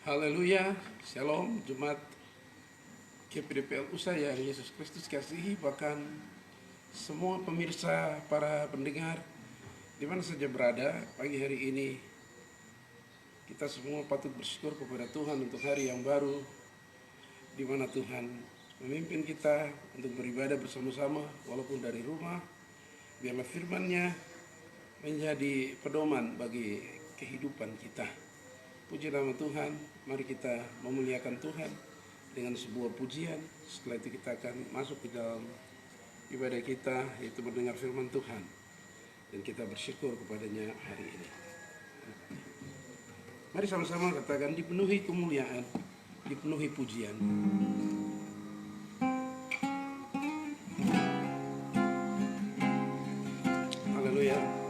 Haleluya, Shalom, Jemaat GPDPLU saya yang Yesus Kristus kasihi, bahkan semua pemirsa, para pendengar di mana saja berada pagi hari ini. Kita semua patut bersyukur kepada Tuhan untuk hari yang baru, di mana Tuhan memimpin kita untuk beribadah bersama-sama walaupun dari rumah. Biarlah firman-Nya menjadi pedoman bagi kehidupan kita. Puji nama Tuhan, mari kita memuliakan Tuhan dengan sebuah pujian. Setelah itu kita akan masuk ke dalam ibadah kita, yaitu mendengar firman Tuhan, dan kita bersyukur kepadanya hari ini. Mari sama-sama katakan, dipenuhi kemuliaan, dipenuhi pujian. Haleluya.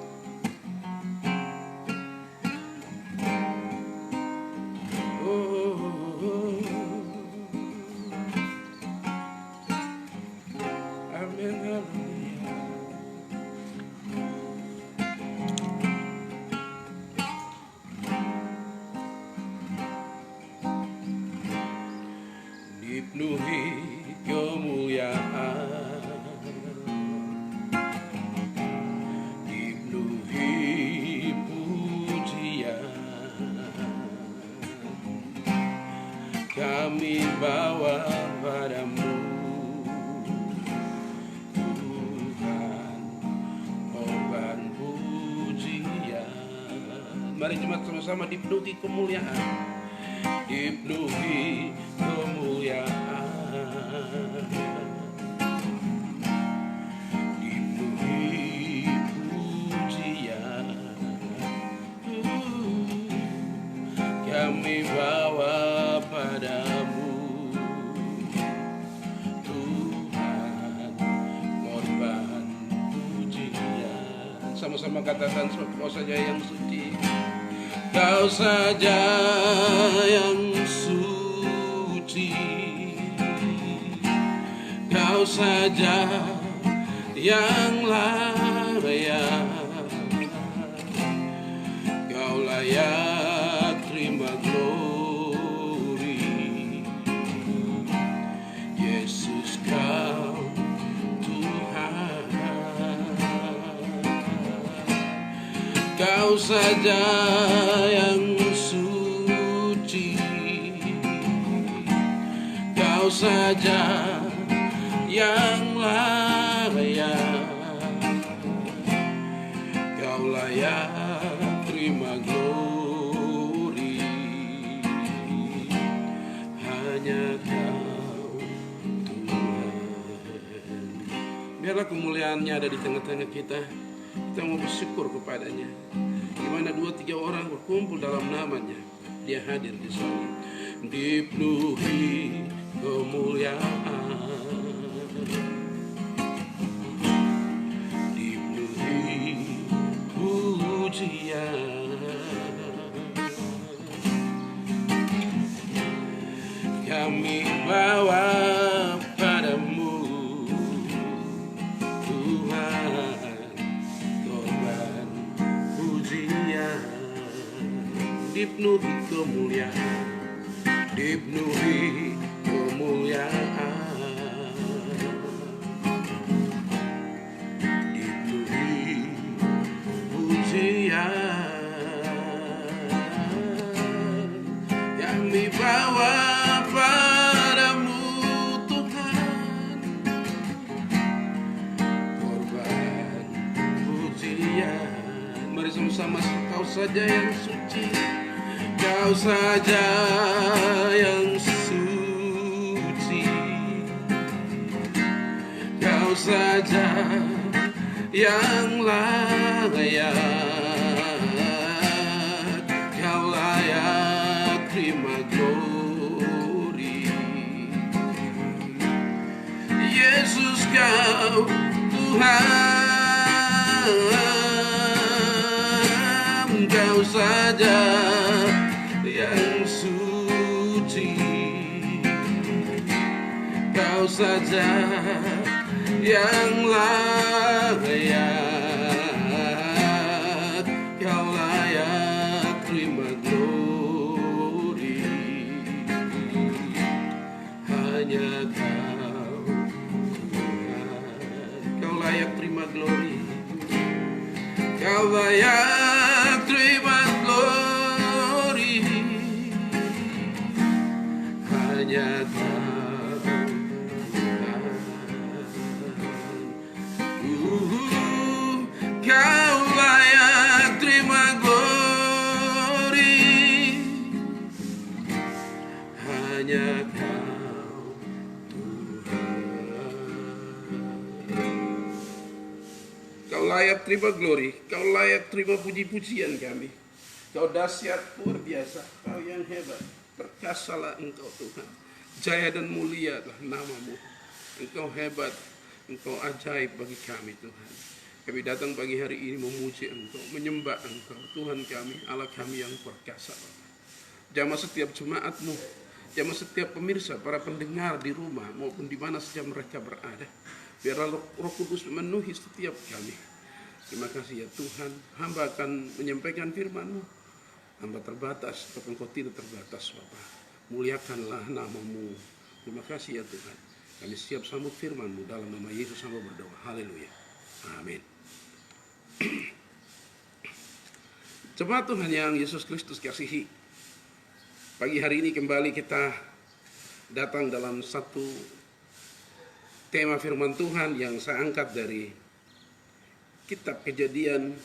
Dipenuhi kemuliaan, dipenuhi pujian, kami bawa padamu Tuhan, korban pujian. Mari jemaat sama-sama dipenuhi kemuliaan, dipenuhi kemuliaan, dipenuhi pujian, kami bawa padamu Tuhan, korban pujian. Sama-sama katakan, Kau saja yang suci, Kau saja yang suci, Kau saja yang layak, Kau layak terima glory. Yesus, Kau Tuhan, Kau saja yang suci, Kau saja yang layak, Kau layak terima glory. Hanya Kau Tuhan. Biarlah kemuliaan-Nya ada di tengah-tengah kita. Kita mau bersyukur kepadanya. Di mana 2-3 orang berkumpul dalam namanya, Dia hadir di sana. Dipenuhi kemuliaan, dipenuhi pujian, kami bawa padamu Tuhan, korban pujian. Dipenuhi kemuliaan, dipenuhi kemuliaan, dipenuhi pujian, yang dibawa padamu Tuhan, korban pujian. Mari sama-sama, Kau saja yang suci, Kau saja yang suci, Kau saja yang layak, Kau layak terima glory. Yesus, Kau Tuhan, Kau saja yang suci, Kau saja yang layak, Kau layak terima glory. layak terima glory, Kau layak terima puji-pujian kami. Kau dahsyat, luar biasa, Kau yang hebat. Perkasalah Engkau Tuhan. Jaya dan mulia adalah nama-Mu. Engkau hebat, Engkau ajaib bagi kami Tuhan. Kami datang pagi hari ini memuji Engkau, menyembah Engkau, Tuhan kami, Allah kami yang perkasa. Jamah setiap jemaat-Mu, jamah setiap pemirsa, para pendengar di rumah maupun di mana saja mereka berada. Biarlah Roh Kudus memenuhi setiap kami. Terima kasih ya Tuhan. Hamba akan menyampaikan firman-Mu. Hamba terbatas, tapi Engkau tidak terbatas Bapa. Muliakanlah nama-Mu. Terima kasih ya Tuhan. Kami siap sambut firman-Mu dalam nama Yesus hamba berdoa. Haleluya. Amin. Jemaat Tuhan yang Yesus Kristus kasihi, pagi hari ini kembali kita datang dalam satu tema firman Tuhan yang saya angkat dari kitab Kejadian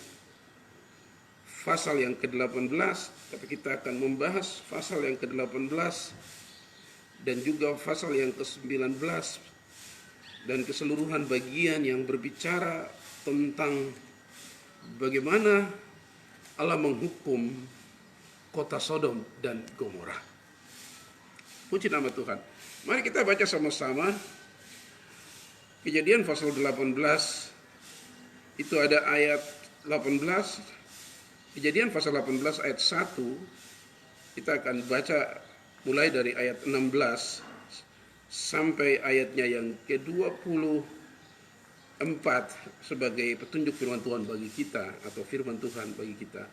pasal yang ke-18, tapi kita akan membahas pasal yang ke-18 dan juga pasal yang ke-19 dan keseluruhan bagian yang berbicara tentang bagaimana Allah menghukum kota Sodom dan Gomora. Puji nama Tuhan. Mari kita baca sama-sama Kejadian pasal 18. Itu ada ayat 18. Kejadian pasal 18 ayat 1. Kita akan baca mulai dari ayat 16 sampai ayatnya yang ke-24 sebagai petunjuk firman Tuhan bagi kita, atau firman Tuhan bagi kita.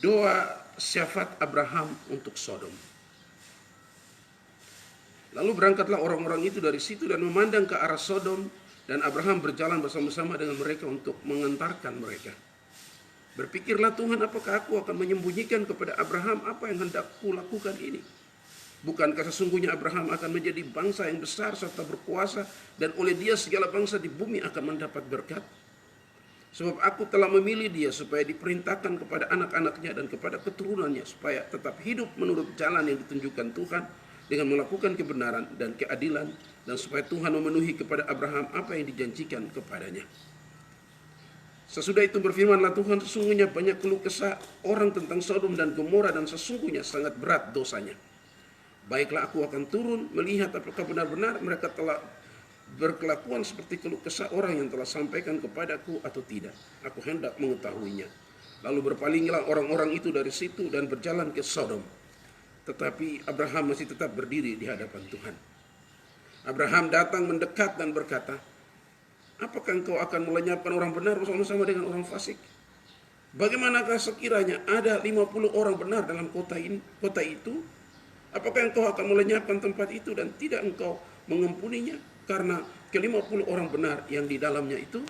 Doa syafaat Abraham untuk Sodom. Lalu berangkatlah orang-orang itu dari situ dan memandang ke arah Sodom, dan Abraham berjalan bersama-sama dengan mereka untuk mengantarkan mereka. Berpikirlah Tuhan, apakah aku akan menyembunyikan kepada Abraham apa yang hendak kulakukan ini? Bukankah sesungguhnya Abraham akan menjadi bangsa yang besar serta berkuasa, dan oleh dia segala bangsa di bumi akan mendapat berkat? Sebab aku telah memilih dia supaya diperintahkan kepada anak-anaknya dan kepada keturunannya, supaya tetap hidup menurut jalan yang ditunjukkan Tuhan dengan melakukan kebenaran dan keadilan, dan supaya Tuhan memenuhi kepada Abraham apa yang dijanjikan kepadanya. Sesudah itu berfirmanlah Tuhan, sesungguhnya banyak keluh kesah orang tentang Sodom dan Gomora, dan sesungguhnya sangat berat dosanya. Baiklah, aku akan turun melihat apakah benar-benar mereka telah berkelakuan seperti keluh kesah orang yang telah sampaikan kepadaku atau tidak. Aku hendak mengetahuinya. Lalu berpalinglah orang-orang itu dari situ dan berjalan ke Sodom. Tetapi Abraham masih tetap berdiri di hadapan Tuhan. Abraham datang mendekat dan berkata, apakah engkau akan melenyapkan orang benar bersama-sama dengan orang fasik? Bagaimanakah sekiranya ada 50 orang benar dalam kota itu? Apakah engkau akan melenyapkan tempat itu dan tidak engkau mengampuninya karena ke-50 orang benar yang di dalamnya itu?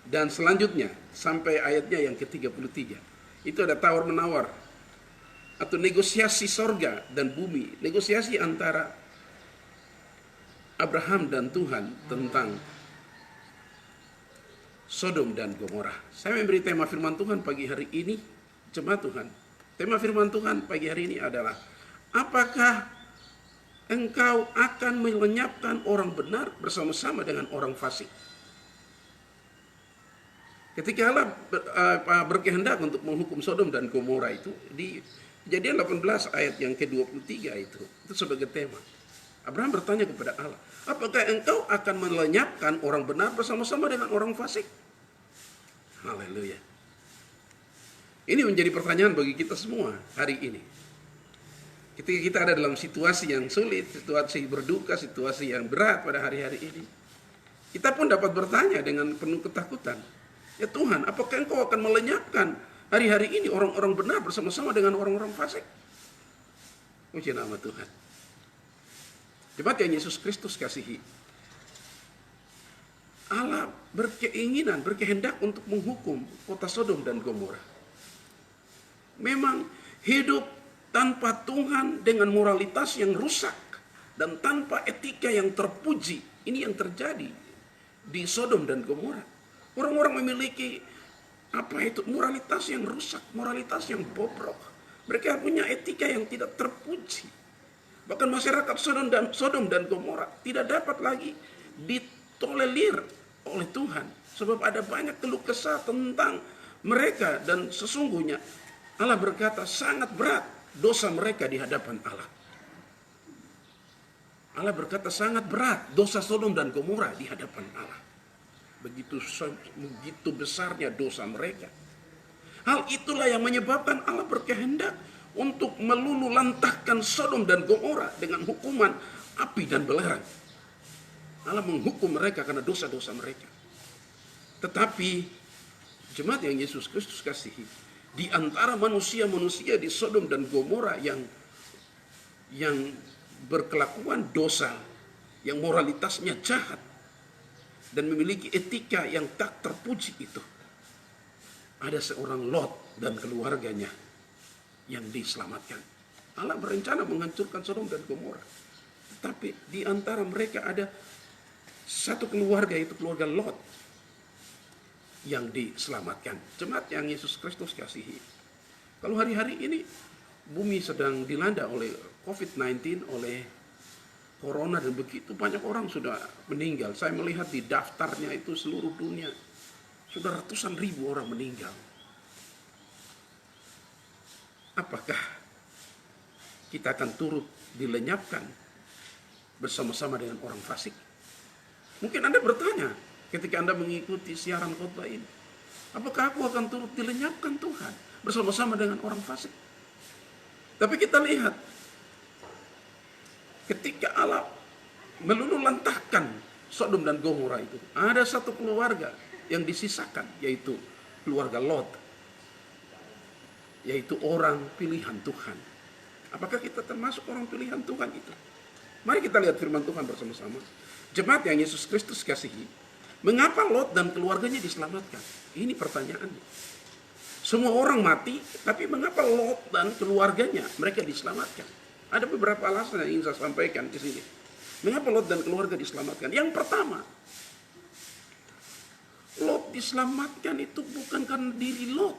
Dan selanjutnya sampai ayatnya yang ke-33. Itu ada tawar-menawar atau negosiasi sorga dan bumi, negosiasi antara Abraham dan Tuhan tentang Sodom dan Gomora. Saya memberi tema firman Tuhan pagi hari ini, jemaat Tuhan. Tema firman Tuhan pagi hari ini adalah, apakah engkau akan melenyapkan orang benar bersama-sama dengan orang fasik? Ketika Allah berkehendak untuk menghukum Sodom dan Gomora itu, di Kejadian 18 ayat yang ke-23 itu sebagai tema. Abraham bertanya kepada Allah, apakah engkau akan melenyapkan orang benar bersama-sama dengan orang fasik? Haleluya. Ini menjadi pertanyaan bagi kita semua hari ini. Ketika kita ada dalam situasi yang sulit, situasi berduka, situasi yang berat pada hari-hari ini, kita pun dapat bertanya dengan penuh ketakutan. Ya Tuhan, apakah engkau akan melenyapkan hari-hari ini orang-orang benar bersama-sama dengan orang-orang fasik? Puji nama Tuhan. Jemaat yang Yesus Kristus kasihi, Allah berkeinginan, berkehendak untuk menghukum kota Sodom dan Gomora. Memang hidup tanpa Tuhan dengan moralitas yang rusak dan tanpa etika yang terpuji, ini yang terjadi di Sodom dan Gomora. Orang-orang memiliki moralitas yang rusak, moralitas yang bobrok. Mereka punya etika yang tidak terpuji. Bahkan masyarakat Sodom dan Gomora tidak dapat lagi ditolerir oleh Tuhan. Sebab ada banyak keluh kesah tentang mereka, dan sesungguhnya Allah berkata sangat berat dosa mereka di hadapan Allah. Allah berkata sangat berat dosa Sodom dan Gomora di hadapan Allah. Begitu besarnya dosa mereka. Hal itulah yang menyebabkan Allah berkehendak untuk meluluh lantahkan Sodom dan Gomora dengan hukuman api dan belerang. Allah menghukum mereka karena dosa-dosa mereka. Tetapi jemaat yang Yesus Kristus kasihi, di antara manusia-manusia di Sodom dan Gomora yang berkelakuan dosa, yang moralitasnya jahat dan memiliki etika yang tak terpuji itu, ada seorang Lot dan keluarganya yang diselamatkan. Allah berencana menghancurkan Sodom dan Gomora, tetapi di antara mereka ada satu keluarga, yaitu keluarga Lot, yang diselamatkan. Jemaat yang Yesus Kristus kasihi, kalau hari-hari ini bumi sedang dilanda oleh COVID-19, oleh corona, dan begitu banyak orang sudah meninggal. Saya melihat di daftarnya itu seluruh dunia sudah ratusan ribu orang meninggal. Apakah kita akan turut dilenyapkan bersama-sama dengan orang fasik? Mungkin Anda bertanya ketika Anda mengikuti siaran khotbah ini, apakah aku akan turut dilenyapkan Tuhan bersama-sama dengan orang fasik? Tapi kita lihat, ketika Allah meluluh lantahkan Sodom dan Gomora itu, ada satu keluarga yang disisakan, yaitu keluarga Lot, yaitu orang pilihan Tuhan. Apakah kita termasuk orang pilihan Tuhan itu? Mari kita lihat firman Tuhan bersama-sama. Jemaat yang Yesus Kristus kasihi, mengapa Lot dan keluarganya diselamatkan? Ini pertanyaannya. Semua orang mati, tapi mengapa Lot dan keluarganya mereka diselamatkan? Ada beberapa alasan yang ingin saya sampaikan di sini. Mengapa Lot dan keluarga diselamatkan? Yang pertama, Lot diselamatkan itu bukan karena diri Lot.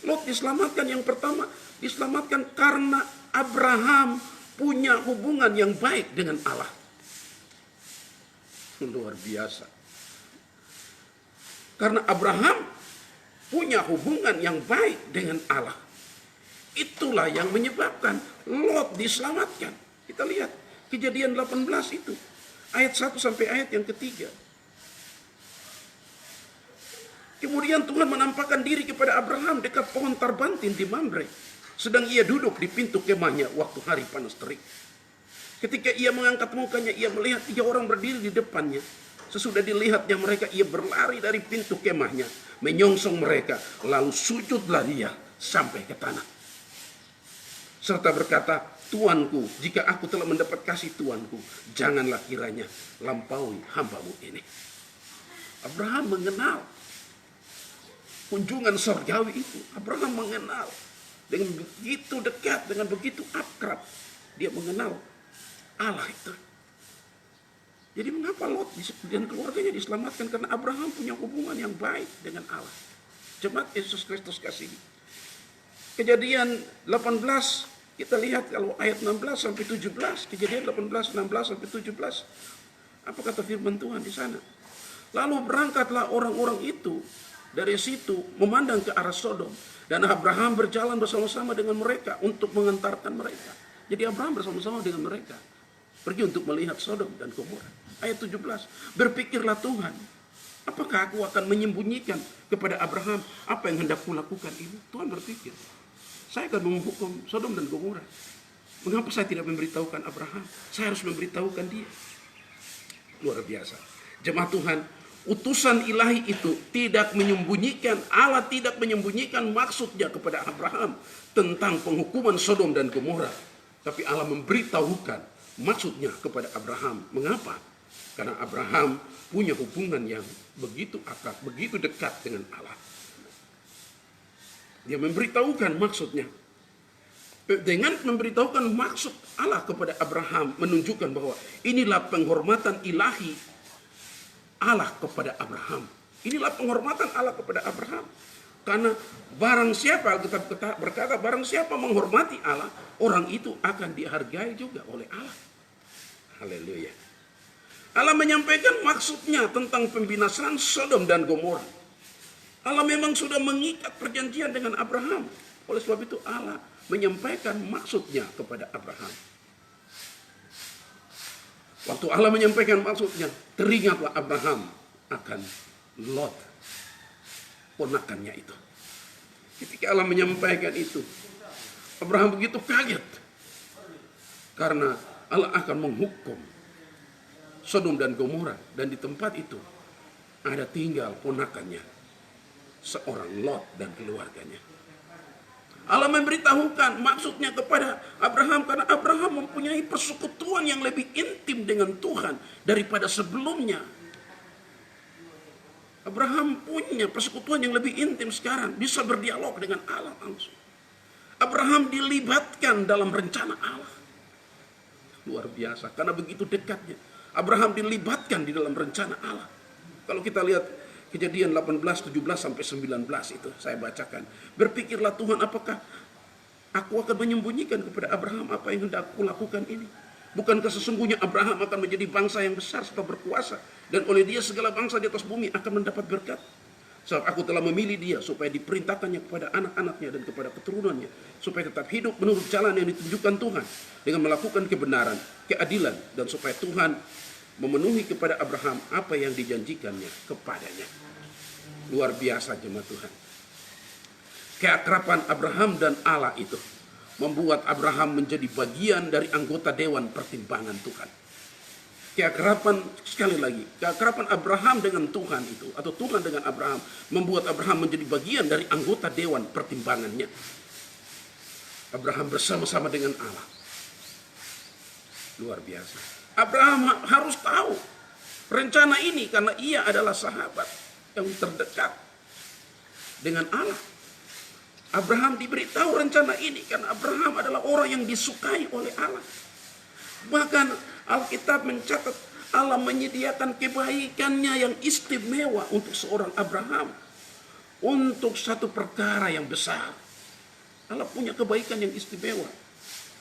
Lot diselamatkan yang pertama, diselamatkan karena Abraham punya hubungan yang baik dengan Allah. Luar biasa. Karena Abraham punya hubungan yang baik dengan Allah, itulah yang menyebabkan Lot diselamatkan. Kita lihat Kejadian 18 itu, ayat 1 sampai ayat yang ketiga. Kemudian Tuhan menampakkan diri kepada Abraham dekat pohon tarbantin di Mamre, sedang ia duduk di pintu kemahnya waktu hari panas terik. Ketika ia mengangkat mukanya, ia melihat 3 orang berdiri di depannya. Sesudah dilihatnya mereka, ia berlari dari pintu kemahnya, menyongsong mereka, lalu sujudlah dia sampai ke tanah. Serta berkata, Tuanku, jika aku telah mendapat kasih Tuanku, janganlah kiranya lampaui hambamu ini. Abraham mengenal kunjungan surgawi itu. Abraham mengenal dengan begitu dekat, dengan begitu akrab. Dia mengenal Allah itu. Jadi mengapa Lot dan keluarganya diselamatkan? Karena Abraham punya hubungan yang baik dengan Allah. Jemaat Yesus Kristus kasih. Kejadian 18, kita lihat kalau ayat 16 sampai 17. Kejadian 18, 16 sampai 17. Apa kata firman Tuhan di sana? Lalu berangkatlah orang-orang itu dari situ memandang ke arah Sodom. Dan Abraham berjalan bersama-sama dengan mereka untuk mengantarkan mereka. Jadi Abraham bersama-sama dengan mereka pergi untuk melihat Sodom dan Gomora. Ayat 17. Berpikirlah Tuhan, apakah aku akan menyembunyikan kepada Abraham apa yang hendak kulakukan ini? Tuhan berpikir, saya akan menghukum Sodom dan Gomora. Mengapa saya tidak memberitahukan Abraham? Saya harus memberitahukan dia. Luar biasa. Jemaat Tuhan, utusan ilahi itu tidak menyembunyikan, Allah tidak menyembunyikan maksudnya kepada Abraham tentang penghukuman Sodom dan Gomora. Tapi Allah memberitahukan maksudnya kepada Abraham. Mengapa? Karena Abraham punya hubungan yang begitu akrab, begitu dekat dengan Allah. Dia memberitahukan maksudnya. Dengan memberitahukan maksud Allah kepada Abraham, menunjukkan bahwa inilah penghormatan ilahi Allah kepada Abraham. Inilah penghormatan Allah kepada Abraham. Karena barang siapa, Alkitab berkata, barang siapa menghormati Allah, orang itu akan dihargai juga oleh Allah. Haleluya. Allah menyampaikan maksudnya tentang pembinasaan Sodom dan Gomora. Allah memang sudah mengikat perjanjian dengan Abraham. Oleh sebab itu Allah menyampaikan maksudnya kepada Abraham. Waktu Allah menyampaikan maksudnya, teringatlah Abraham akan Lot, ponakannya itu. Ketika Allah menyampaikan itu, Abraham begitu kaget. Karena Allah akan menghukum Sodom dan Gomora. Dan di tempat itu ada tinggal ponakannya, seorang Lot dan keluarganya. Allah memberitahukan maksudnya kepada Abraham karena Abraham mempunyai persekutuan yang lebih intim dengan Tuhan daripada sebelumnya. Abraham punya persekutuan yang lebih intim sekarang, bisa berdialog dengan Allah langsung. Abraham dilibatkan dalam rencana Allah. Luar biasa, karena begitu dekatnya. Abraham dilibatkan di dalam rencana Allah. Kalau kita lihat Kejadian 18, 17 sampai 19 itu saya bacakan. Berpikirlah Tuhan, apakah aku akan menyembunyikan kepada Abraham apa yang hendak aku lakukan ini? Bukankah sesungguhnya Abraham akan menjadi bangsa yang besar serta berkuasa, dan oleh dia segala bangsa di atas bumi akan mendapat berkat? Sebab aku telah memilih dia supaya diperintahkannya kepada anak-anaknya dan kepada keturunannya, supaya tetap hidup menurut jalan yang ditunjukkan Tuhan dengan melakukan kebenaran, keadilan, dan supaya Tuhan memenuhi kepada Abraham apa yang dijanjikannya kepadanya. Luar biasa jemaat Tuhan. Keakraban Abraham dan Allah itu membuat Abraham menjadi bagian dari anggota dewan pertimbangan Tuhan. Keakraban, sekali lagi, keakraban Abraham dengan Tuhan itu, atau Tuhan dengan Abraham, membuat Abraham menjadi bagian dari anggota dewan pertimbangannya. Abraham bersama-sama dengan Allah. Luar biasa. Abraham harus tahu rencana ini karena ia adalah sahabat yang terdekat dengan Allah. Abraham diberitahu rencana ini karena Abraham adalah orang yang disukai oleh Allah. Bahkan Alkitab mencatat Allah menyediakan kebaikannya yang istimewa untuk seorang Abraham. Untuk satu perkara yang besar. Allah punya kebaikan yang istimewa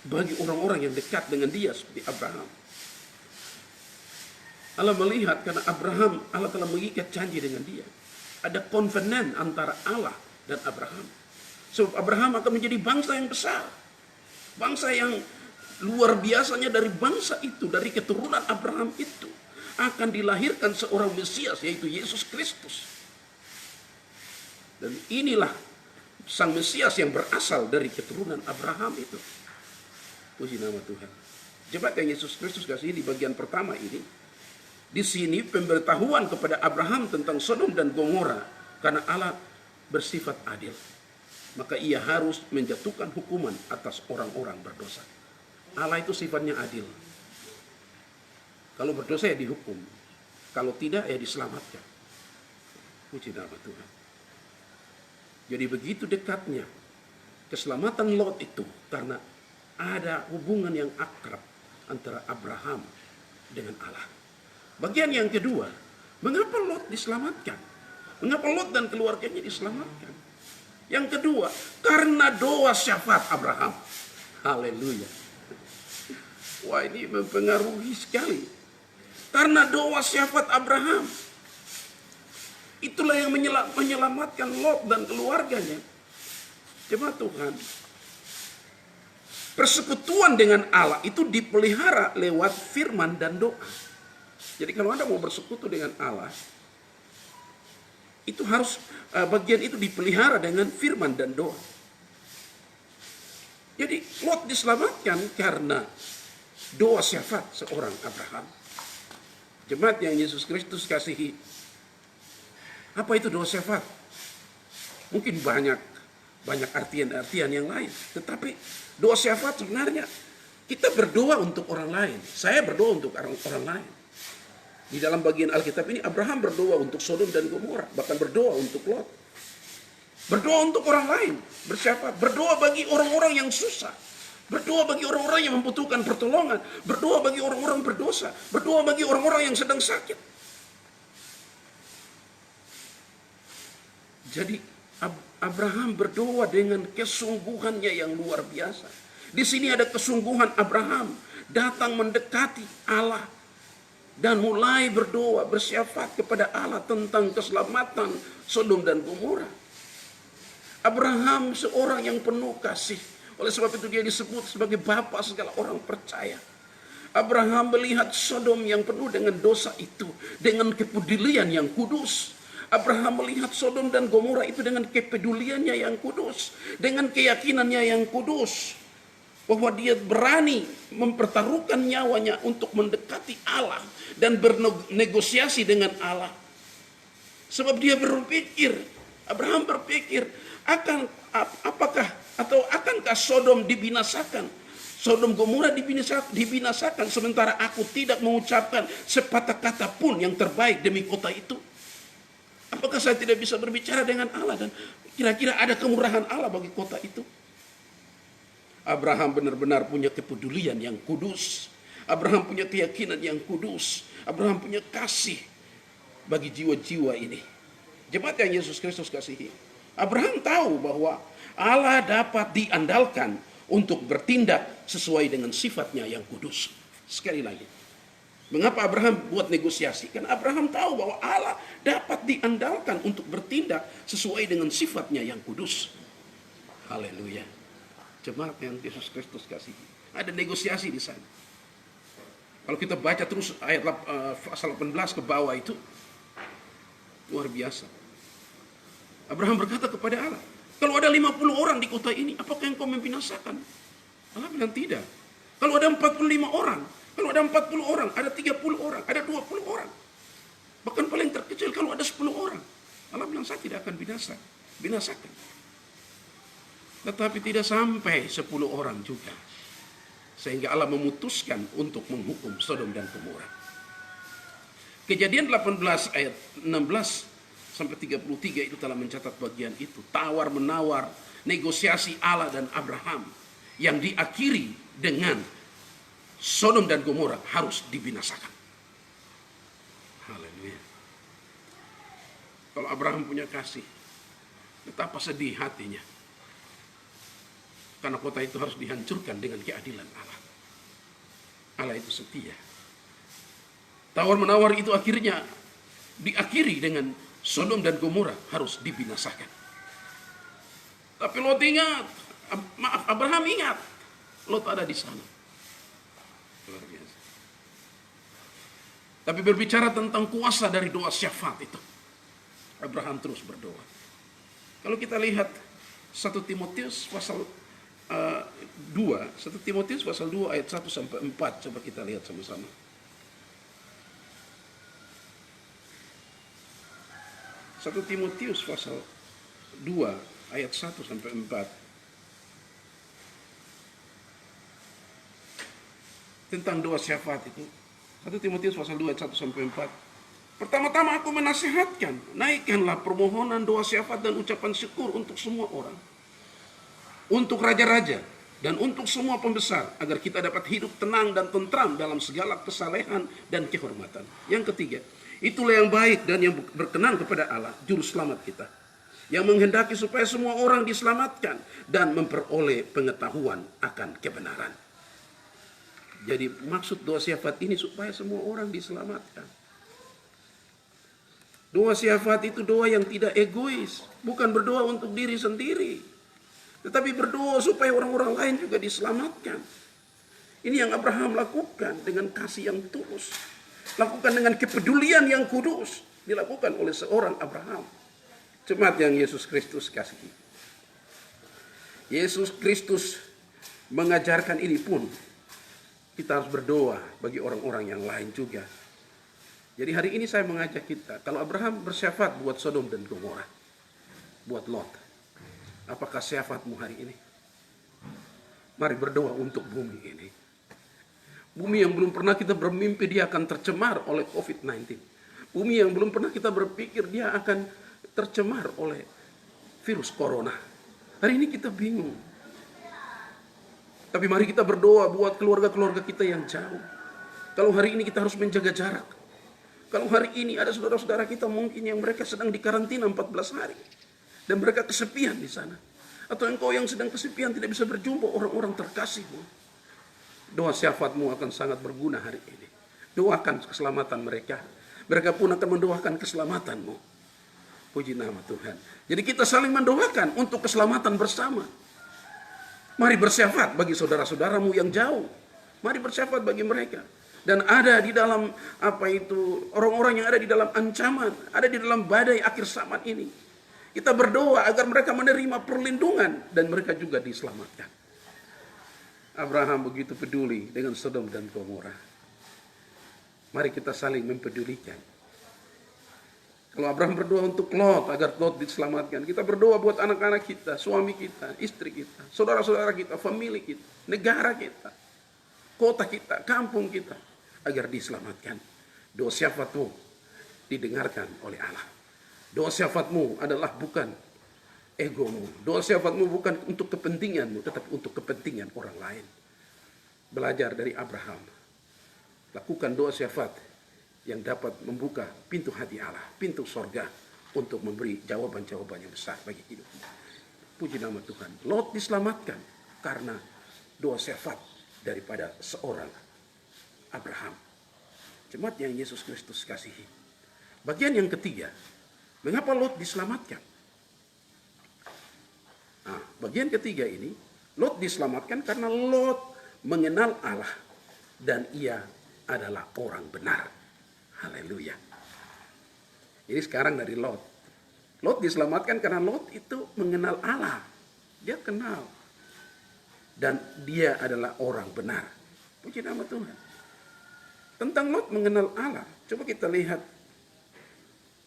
bagi orang-orang yang dekat dengan dia seperti Abraham. Allah melihat karena Abraham, Allah telah mengikat janji dengan dia. Ada covenant antara Allah dan Abraham. Sebab Abraham akan menjadi bangsa yang besar. Bangsa yang luar biasanya dari bangsa itu, dari keturunan Abraham itu, akan dilahirkan seorang Mesias, yaitu Yesus Kristus. Dan inilah sang Mesias yang berasal dari keturunan Abraham itu. Puji nama Tuhan. Jemaat yang Yesus Kristus kasih di bagian pertama ini, di sini pemberitahuan kepada Abraham tentang Sodom dan Gomora karena Allah bersifat adil. Maka ia harus menjatuhkan hukuman atas orang-orang berdosa. Allah itu sifatnya adil. Kalau berdosa ya dihukum. Kalau tidak ya diselamatkan. Puji nama Tuhan. Jadi begitu dekatnya keselamatan Lot itu karena ada hubungan yang akrab antara Abraham dengan Allah. Bagian yang kedua, mengapa Lot diselamatkan? Mengapa Lot dan keluarganya diselamatkan? Yang kedua, karena doa syafaat Abraham. Haleluya. Wah, ini mempengaruhi sekali. Karena doa syafaat Abraham. Itulah yang menyelamatkan Lot dan keluarganya. Jemaat Tuhan. Persekutuan dengan Allah itu dipelihara lewat firman dan doa. Jadi kalau Anda mau bersekutu dengan Allah, itu harus bagian itu dipelihara dengan firman dan doa. Jadi Lot diselamatkan karena doa syafaat seorang Abraham. Jemaat yang Yesus Kristus kasihi, apa itu doa syafaat? Mungkin banyak artian-artian yang lain. Tetapi doa syafaat sebenarnya kita berdoa untuk orang lain. Saya berdoa untuk orang lain. Di dalam bagian Alkitab ini Abraham berdoa untuk Sodom dan Gomora, bahkan berdoa untuk Lot. Berdoa untuk orang lain, bersyafaat, berdoa bagi orang-orang yang susah, berdoa bagi orang-orang yang membutuhkan pertolongan, berdoa bagi orang-orang berdosa, berdoa bagi orang-orang yang sedang sakit. Jadi Abraham berdoa dengan kesungguhannya yang luar biasa. Di sini ada kesungguhan Abraham datang mendekati Allah dan mulai berdoa, bersyafaat kepada Allah tentang keselamatan Sodom dan Gomora. Abraham seorang yang penuh kasih. Oleh sebab itu dia disebut sebagai bapa segala orang percaya. Abraham melihat Sodom yang penuh dengan dosa itu dengan kepedulian yang kudus. Abraham melihat Sodom dan Gomora itu dengan kepeduliannya yang kudus, dengan keyakinannya yang kudus, bahwa dia berani mempertaruhkan nyawanya untuk mendekati Allah dan bernegosiasi dengan Allah. Sebab dia berpikir, Abraham berpikir, akankah Sodom dibinasakan? Sodom Gomora dibinasakan sementara aku tidak mengucapkan sepatah kata pun yang terbaik demi kota itu. Apakah saya tidak bisa berbicara dengan Allah dan kira-kira ada kemurahan Allah bagi kota itu? Abraham benar-benar punya kepedulian yang kudus. Abraham punya keyakinan yang kudus. Abraham punya kasih bagi jiwa-jiwa ini. Jemaat yang Yesus Kristus kasihi. Abraham tahu bahwa Allah dapat diandalkan untuk bertindak sesuai dengan sifatnya yang kudus. Sekali lagi, mengapa Abraham buat negosiasi? Karena Abraham tahu bahwa Allah dapat diandalkan untuk bertindak sesuai dengan sifatnya yang kudus. Haleluya. Jemaat yang Yesus Kristus kasih. Ada negosiasi di sana. Kalau kita baca terus ayat pasal 18 ke bawah itu, luar biasa. Abraham berkata kepada Allah, kalau ada 50 orang di kota ini, apakah engkau membinasakan? Allah bilang tidak. Kalau ada 45 orang, kalau ada 40 orang, ada 30 orang, ada 20 orang. Bahkan paling terkecil kalau ada 10 orang. Allah bilang saya tidak akan binasakan. Tetapi tidak sampai 10 orang juga. Sehingga Allah memutuskan untuk menghukum Sodom dan Gomora. Kejadian 18 ayat 16 sampai 33 itu telah mencatat bagian itu. Tawar-menawar negosiasi Allah dan Abraham yang diakhiri dengan Sodom dan Gomora harus dibinasakan. Haleluya. Kalau Abraham punya kasih, betapa sedih hatinya. Karena kota itu harus dihancurkan dengan keadilan Allah. Allah itu setia. Tawar-menawar itu akhirnya diakhiri dengan Sodom dan Gomora harus dibinasakan. Tapi Lot ingat, Abraham ingat, Lot ada di sana. Luar biasa. Tapi berbicara tentang kuasa dari doa syafaat itu, Abraham terus berdoa. Kalau kita lihat 1 Timotius pasal 2, 1 Timotius pasal 2 ayat 1 sampai 4, coba kita lihat sama-sama. 1 Timotius pasal 2 ayat 1 sampai 4. Tentang doa syafaat itu. 1 Timotius pasal 2 ayat 1 sampai 4. Pertama-tama aku menasihatkan, naikkanlah permohonan doa syafaat dan ucapan syukur untuk semua orang. Untuk raja-raja dan untuk semua pembesar, agar kita dapat hidup tenang dan tentram dalam segala kesalehan dan kehormatan. Yang ketiga, itulah yang baik dan yang berkenan kepada Allah, juru selamat kita, yang menghendaki supaya semua orang diselamatkan dan memperoleh pengetahuan akan kebenaran. Jadi maksud doa syafaat ini supaya semua orang diselamatkan. Doa syafaat itu doa yang tidak egois, bukan berdoa untuk diri sendiri, tetapi berdoa supaya orang-orang lain juga diselamatkan. Ini yang Abraham lakukan dengan kasih yang tulus. Lakukan dengan kepedulian yang kudus. Dilakukan oleh seorang Abraham. Jemaat yang Yesus Kristus kasihi. Yesus Kristus mengajarkan ini pun. Kita harus berdoa bagi orang-orang yang lain juga. Jadi hari ini saya mengajak kita. Kalau Abraham bersyafaat buat Sodom dan Gomora. Buat Lot. Apakah syafaatmu hari ini? Mari berdoa untuk bumi ini. Bumi yang belum pernah kita bermimpi dia akan tercemar oleh COVID-19. Bumi yang belum pernah kita berpikir dia akan tercemar oleh virus corona. Hari ini kita bingung. Tapi mari kita berdoa buat keluarga-keluarga kita yang jauh. Kalau hari ini kita harus menjaga jarak. Kalau hari ini ada saudara-saudara kita mungkin yang mereka sedang dikarantina 14 hari. Dan mereka kesepian di sana. Atau engkau yang sedang kesepian tidak bisa berjumpa orang-orang terkasihmu. Doa syafaatmu akan sangat berguna hari ini. Doakan keselamatan mereka. Mereka pun akan mendoakan keselamatanmu. Puji nama Tuhan. Jadi kita saling mendoakan untuk keselamatan bersama. Mari bersyafaat bagi saudara-saudaramu yang jauh. Mari bersyafaat bagi mereka. Dan ada di dalam orang-orang yang ada di dalam ancaman, ada di dalam badai akhir zaman ini. Kita berdoa agar mereka menerima perlindungan dan mereka juga diselamatkan. Abraham begitu peduli dengan Sodom dan Gomora. Mari kita saling mempedulikan. Kalau Abraham berdoa untuk Lot agar Lot diselamatkan, kita berdoa buat anak-anak kita, suami kita, istri kita, saudara-saudara kita, famili kita, negara kita, kota kita, kampung kita, agar diselamatkan. Doa syafaatmu didengarkan oleh Allah. Doa syafaatmu adalah bukan egomu. Doa syafaatmu bukan untuk kepentinganmu, tetapi untuk kepentingan orang lain. Belajar dari Abraham. Lakukan doa syafaat yang dapat membuka pintu hati Allah, pintu sorga untuk memberi jawaban-jawaban yang besar bagi hidup. Puji nama Tuhan. Lot diselamatkan karena doa syafaat daripada seorang Abraham. Jemaat yang Yesus Kristus kasihi. Bagian yang ketiga, mengapa Lot diselamatkan? Nah, bagian ketiga ini, Lot diselamatkan karena Lot mengenal Allah dan ia adalah orang benar. Haleluya. Jadi sekarang dari Lot. Lot diselamatkan karena Lot itu mengenal Allah. Dia kenal. Dan dia adalah orang benar. Puji nama Tuhan. Tentang Lot mengenal Allah. Coba kita lihat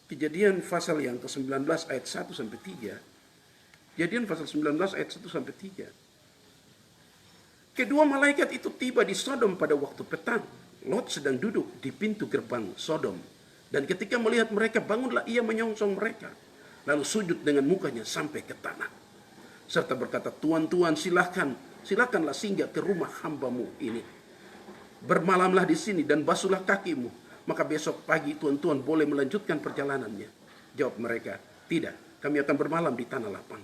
Kejadian pasal yang ke-19 ayat 1 sampai 3. Kejadian pasal 19 ayat 1 sampai 3. Kedua malaikat itu tiba di Sodom pada waktu petang. Lot sedang duduk di pintu gerbang Sodom. Dan ketika melihat mereka, bangunlah ia menyongsong mereka. Lalu sujud dengan mukanya sampai ke tanah. Serta berkata, Tuan-tuan silakanlah singgah ke rumah hambamu ini. Bermalamlah di sini dan basuhlah kakimu. Maka besok pagi tuan-tuan boleh melanjutkan perjalanannya. Jawab mereka, tidak, kami akan bermalam di tanah lapang.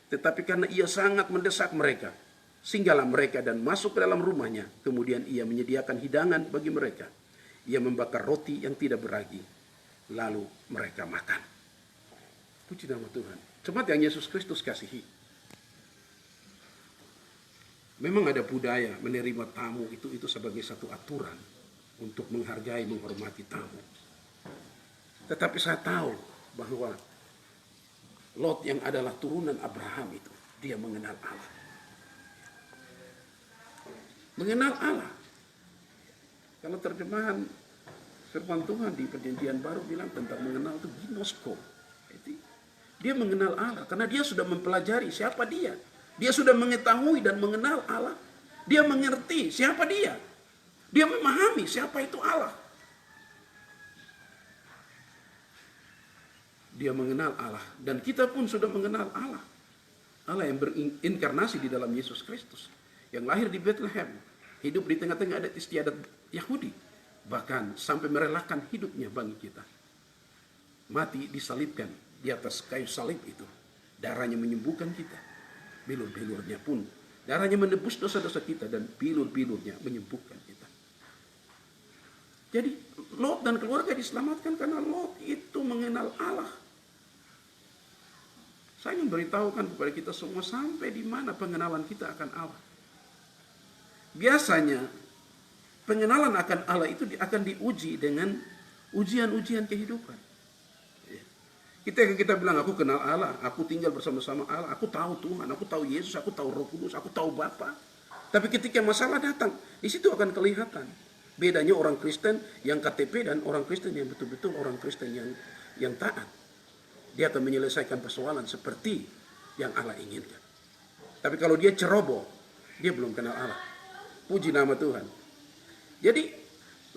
Tetapi karena ia sangat mendesak mereka, singgahlah mereka dan masuk ke dalam rumahnya. Kemudian ia menyediakan hidangan bagi mereka. Ia membakar roti yang tidak beragi. Lalu mereka makan. Puji nama Tuhan. Jemaat yang Yesus Kristus kasihi. Memang ada budaya menerima tamu itu sebagai satu aturan untuk menghargai, menghormati tamu. Tetapi saya tahu bahwa Lot yang adalah turunan Abraham itu, dia mengenal Allah. Mengenal Allah. Kalau terjemahan firman Tuhan di Perjanjian Baru bilang tentang mengenal itu ginosko. Dia mengenal Allah karena dia sudah mempelajari siapa dia. Dia sudah mengetahui dan mengenal Allah. Dia mengerti siapa dia. Dia memahami siapa itu Allah. Dia mengenal Allah dan kita pun sudah mengenal Allah. Allah yang berinkarnasi di dalam Yesus Kristus. Yang lahir di Bethlehem, hidup di tengah-tengah adat istiadat Yahudi, bahkan sampai merelakan hidupnya bagi kita. Mati disalibkan di atas kayu salib itu, darahnya menyembuhkan kita, bilur-bilurnya pun, darahnya menebus dosa-dosa kita dan bilur-bilurnya menyembuhkan kita. Jadi Lot dan keluarga diselamatkan karena Lot itu mengenal Allah. Saya ingin beritahukan kepada kita semua sampai di mana pengenalan kita akan Allah. Biasanya pengenalan akan Allah itu akan diuji dengan ujian-ujian kehidupan. Kita bilang aku kenal Allah, aku tinggal bersama-sama Allah, aku tahu Tuhan, aku tahu Yesus, aku tahu Roh Kudus, aku tahu Bapa. Tapi ketika masalah datang, di situ akan kelihatan bedanya orang Kristen yang KTP dan orang Kristen yang betul-betul orang Kristen yang taat. Dia akan menyelesaikan persoalan seperti yang Allah inginkan. Tapi kalau dia ceroboh, dia belum kenal Allah. Puji nama Tuhan. Jadi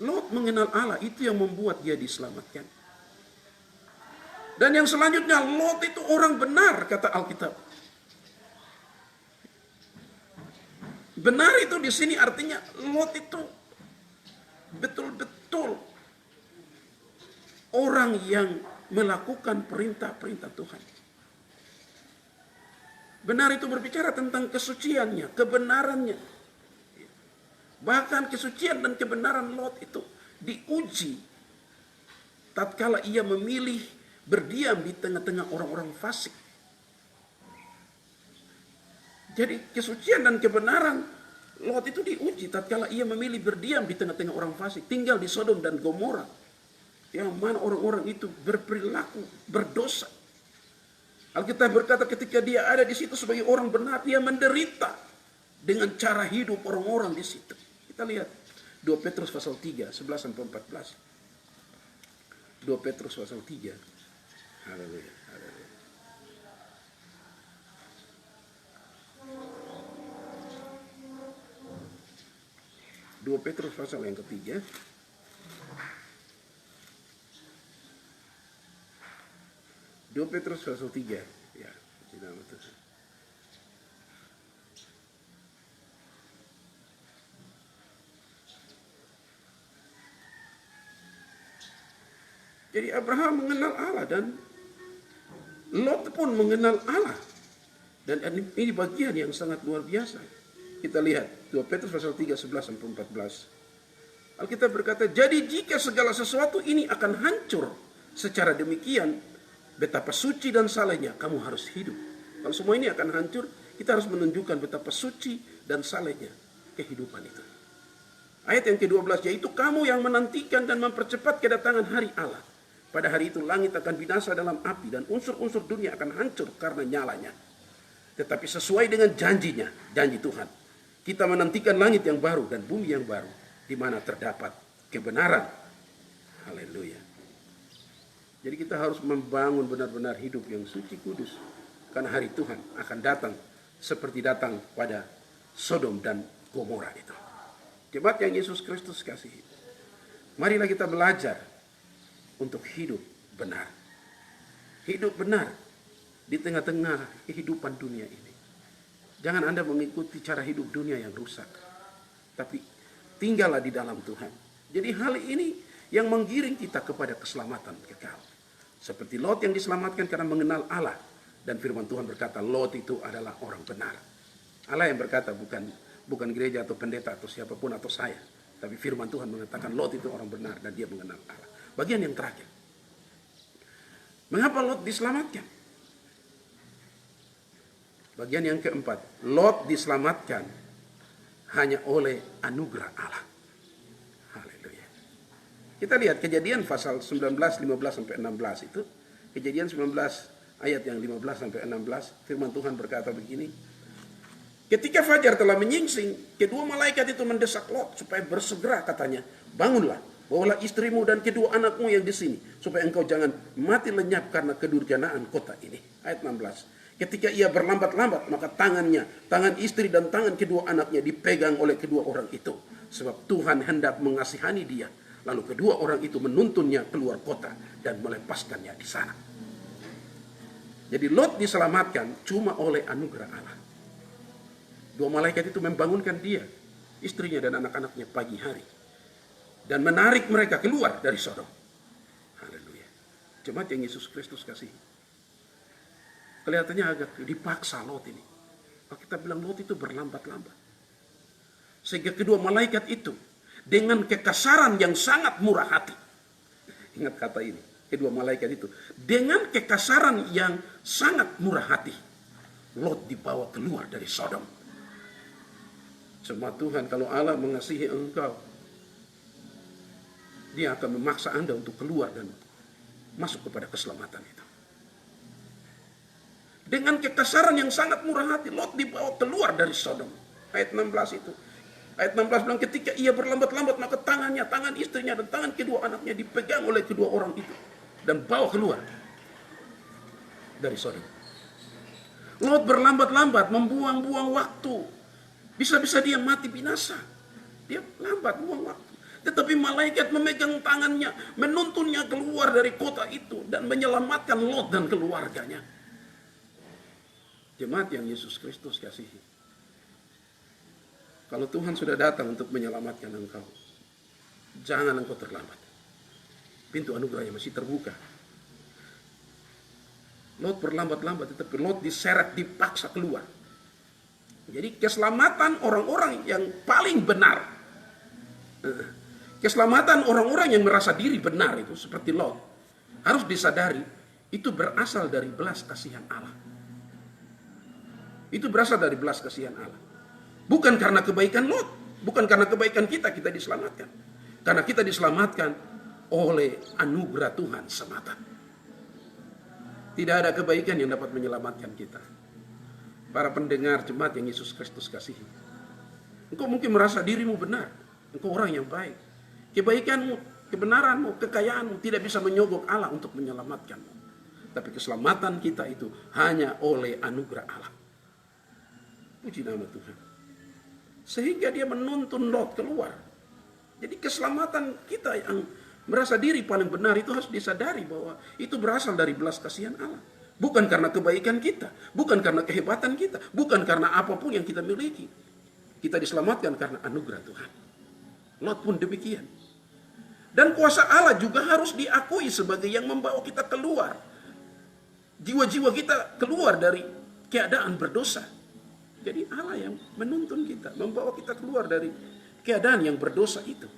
Lot mengenal Allah, itu yang membuat dia diselamatkan. Dan yang selanjutnya, Lot itu orang benar, kata Alkitab. Benar itu di sini artinya Lot itu betul-betul orang yang melakukan perintah-perintah Tuhan. Benar itu berbicara tentang kesuciannya, kebenarannya. Bahkan kesucian dan kebenaran Lot itu diuji tatkala ia memilih berdiam di tengah-tengah orang-orang fasik. Jadi kesucian dan kebenaran Lot itu diuji tatkala ia memilih berdiam di tengah-tengah orang fasik, tinggal di Sodom dan Gomora, yang mana orang-orang itu berperilaku berdosa. Alkitab berkata ketika dia ada di situ sebagai orang benar, dia menderita dengan cara hidup orang-orang di situ. Kita lihat 2 Petrus pasal 3, 11 sampai 14. 2 Petrus pasal 3. Haleluya. 2 Petrus pasal yang ketiga. Dua Petrus pasal 3. Ya, tidak betul. Jadi Abraham mengenal Allah dan Lot pun mengenal Allah. Dan ini bagian yang sangat luar biasa. Kita lihat 2 Petrus pasal 3, 11 sampai 14. Alkitab berkata, jadi jika segala sesuatu ini akan hancur secara demikian, betapa suci dan salehnya kamu harus hidup. Kalau semua ini akan hancur, kita harus menunjukkan betapa suci dan salehnya kehidupan itu. Ayat yang ke-12, yaitu kamu yang menantikan dan mempercepat kedatangan hari Allah. Pada hari itu langit akan binasa dalam api dan unsur-unsur dunia akan hancur karena nyalanya. Tetapi sesuai dengan janjinya, janji Tuhan, kita menantikan langit yang baru dan bumi yang baru, di mana terdapat kebenaran. Haleluya. Jadi kita harus membangun benar-benar hidup yang suci kudus. Karena hari Tuhan akan datang seperti datang pada Sodom dan Gomora itu. Jemaat yang Yesus Kristus kasihi, marilah kita belajar untuk hidup benar. Hidup benar di tengah-tengah kehidupan dunia ini. Jangan Anda mengikuti cara hidup dunia yang rusak. Tapi tinggallah di dalam Tuhan. Jadi hal ini yang menggiring kita kepada keselamatan kekal. Seperti Lot yang diselamatkan karena mengenal Allah. Dan firman Tuhan berkata Lot itu adalah orang benar. Allah yang berkata bukan gereja atau pendeta atau siapapun atau saya. Tapi firman Tuhan mengatakan Lot itu orang benar dan dia mengenal Allah. Bagian yang terakhir. Mengapa Lot diselamatkan? Bagian yang keempat, Lot diselamatkan hanya oleh anugerah Allah. Haleluya. Kita lihat Kejadian pasal 19, 15 sampai 16 itu. Kejadian 19 ayat yang 15 sampai 16, firman Tuhan berkata begini. Ketika fajar telah menyingsing, kedua malaikat itu mendesak Lot supaya bersegera, katanya, bangunlah, bawalah istrimu dan kedua anakmu yang di sini, supaya engkau jangan mati lenyap karena kedurjanaan kota ini. Ayat 16. Ketika ia berlambat-lambat, maka tangan istri dan tangan kedua anaknya dipegang oleh kedua orang itu. Sebab Tuhan hendak mengasihani dia. Lalu kedua orang itu menuntunnya keluar kota dan melepaskannya di sana. Jadi Lot diselamatkan cuma oleh anugerah Allah. Dua malaikat itu membangunkan dia, istrinya dan anak-anaknya pagi hari. Dan menarik mereka keluar dari Sodom. Haleluya. Jemaat yang Yesus Kristus kasih. Kelihatannya agak dipaksa Lot ini. Kalau kita bilang Lot itu berlambat-lambat. Sehingga kedua malaikat itu dengan kekasaran yang sangat murah hati. Ingat kata ini, kedua malaikat itu. Dengan kekasaran yang sangat murah hati. Lot dibawa keluar dari Sodom. Semua Tuhan, kalau Allah mengasihi engkau, Dia akan memaksa Anda untuk keluar dan masuk kepada keselamatan itu. Dengan kekasaran yang sangat murah hati, Lot dibawa keluar dari Sodom. Ayat 16 itu. Ayat 16 bilang ketika ia berlambat-lambat, maka tangan istrinya dan tangan kedua anaknya dipegang oleh kedua orang itu. Dan bawa keluar dari Sodom. Lot berlambat-lambat, membuang-buang waktu. Bisa-bisa dia mati binasa. Dia lambat, buang waktu. Tetapi malaikat memegang tangannya, menuntunnya keluar dari kota itu. Dan menyelamatkan Lot dan keluarganya. Jemaat yang Yesus Kristus kasihi. Kalau Tuhan sudah datang untuk menyelamatkan engkau, jangan engkau terlambat. Pintu anugerahnya masih terbuka. Lot berlambat-lambat, tetapi Lot diseret, dipaksa keluar. Jadi keselamatan orang-orang yang paling benar Keselamatan orang-orang yang merasa diri benar itu seperti Lot harus disadari itu berasal dari belas kasihan Allah. Itu berasal dari belas kasihan Allah. Bukan karena kebaikan Lot, bukan karena kebaikan kita diselamatkan. Karena kita diselamatkan oleh anugerah Tuhan semata. Tidak ada kebaikan yang dapat menyelamatkan kita. Para pendengar jemaat yang Yesus Kristus kasihi. Engkau mungkin merasa dirimu benar. Engkau orang yang baik. Kebaikanmu, kebenaranmu, kekayaanmu tidak bisa menyogok Allah untuk menyelamatkanmu. Tapi keselamatan kita itu hanya oleh anugerah Allah. Puji nama Tuhan. Sehingga dia menuntun Lot keluar. Jadi keselamatan kita yang merasa diri paling benar itu harus disadari bahwa itu berasal dari belas kasihan Allah. Bukan karena kebaikan kita, bukan karena kehebatan kita, bukan karena apapun yang kita miliki. Kita diselamatkan karena anugerah Tuhan. Lot pun demikian. Dan kuasa Allah juga harus diakui sebagai yang membawa kita keluar. Jiwa-jiwa kita keluar dari keadaan berdosa. Jadi Allah yang menuntun kita, membawa kita keluar dari keadaan yang berdosa itu.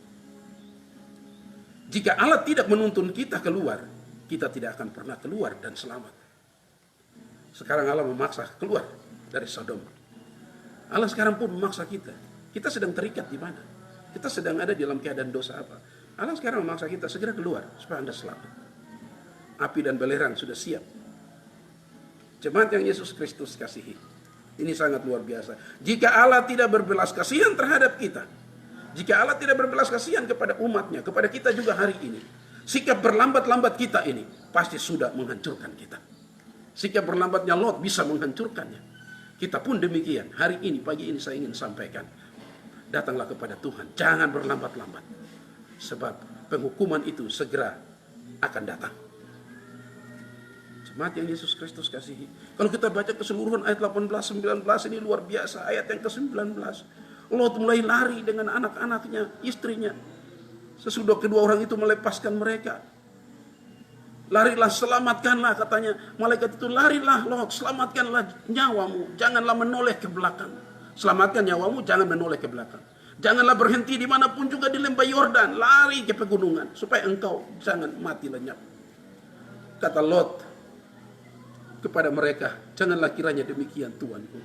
Jika Allah tidak menuntun kita keluar, kita tidak akan pernah keluar dan selamat. Sekarang Allah memaksa keluar dari Sodom. Allah sekarang pun memaksa kita. Kita sedang terikat di mana? Kita sedang ada dalam keadaan dosa apa? Allah sekarang memaksa kita segera keluar supaya Anda selamat. Api dan belerang sudah siap. Jemaat yang Yesus Kristus kasihi. Ini sangat luar biasa. Jika Allah tidak berbelas kasihan terhadap kita, jika Allah tidak berbelas kasihan kepada umatnya, kepada kita juga hari ini, sikap berlambat-lambat kita ini pasti sudah menghancurkan kita. Sikap berlambatnya Lot bisa menghancurkannya. Kita pun demikian. Hari ini, pagi ini saya ingin sampaikan. Datanglah kepada Tuhan. Jangan berlambat-lambat. Sebab penghukuman itu segera akan datang. Jemaat yang Yesus Kristus kasihi. Kalau kita baca keseluruhan ayat 18-19 ini luar biasa. Ayat yang ke-19. Lot mulai lari dengan anak-anaknya, istrinya. Sesudah kedua orang itu melepaskan mereka. Larilah, selamatkanlah katanya. Malaikat itu, larilah Lot, selamatkanlah nyawamu. Janganlah menoleh ke belakang. Selamatkan nyawamu, jangan menoleh ke belakang. Janganlah berhenti dimanapun juga di lembah Yordan. Lari ke pegunungan. Supaya engkau jangan mati lenyap. Kata Lot kepada mereka, janganlah kiranya demikian Tuanku.